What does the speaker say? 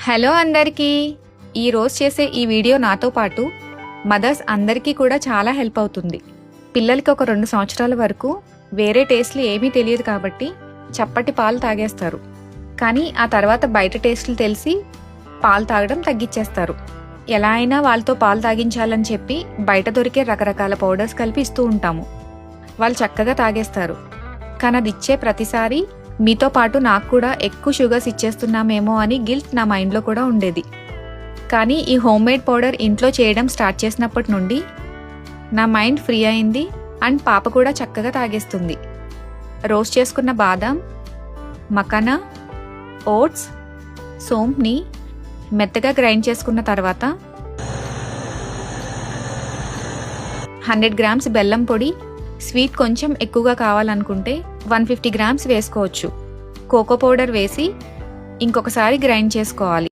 Hello అందరికీ. ఈరోజు చేసే ఈ వీడియో నాతో పాటు మదర్స్ అందరికీ కూడా చాలా హెల్ప్ అవుతుంది. పిల్లలకి ఒక 2 సంవత్సరాల వరకు వేరే టేస్ట్లు ఏమీ తెలియదు కాబట్టి చప్పటి పాలు తాగేస్తారు. కానీ ఆ తర్వాత బయట టేస్ట్లు తెలిసి పాలు తాగడం తగ్గించేస్తారు. ఎలా అయినా వాళ్ళతో పాలు తాగించాలని చెప్పి బయట దొరికే రకరకాల పౌడర్స్ కలిపి ఇస్తూ ఉంటాము. వాళ్ళు చక్కగా తాగేస్తారు. కానీ అది ఇచ్చే ప్రతిసారి మీతో పాటు నాకు కూడా ఎక్కువ షుగర్స్ ఇచ్చేస్తున్నామేమో అని గిల్ట్ నా మైండ్లో కూడా ఉండేది. కానీ ఈ హోమ్ మేడ్ పౌడర్ ఇంట్లో చేయడం స్టార్ట్ చేసినప్పటి నుండి నా మైండ్ ఫ్రీ అయింది అండ్ పాప కూడా చక్కగా తాగేస్తుంది. రోస్ట్ చేసుకున్న బాదం, మకానా, ఓట్స్, సోంప్ని మెత్తగా గ్రైండ్ చేసుకున్న తర్వాత 100 గ్రామ్స్ బెల్లం పొడి, స్వీట్ కొంచెం ఎక్కువగా కావాలనుకుంటే 150 గ్రామ్స్ వేసుకోవచ్చు. కోకో పౌడర్ వేసి ఇంకొకసారి గ్రైండ్ చేసుకోవాలి.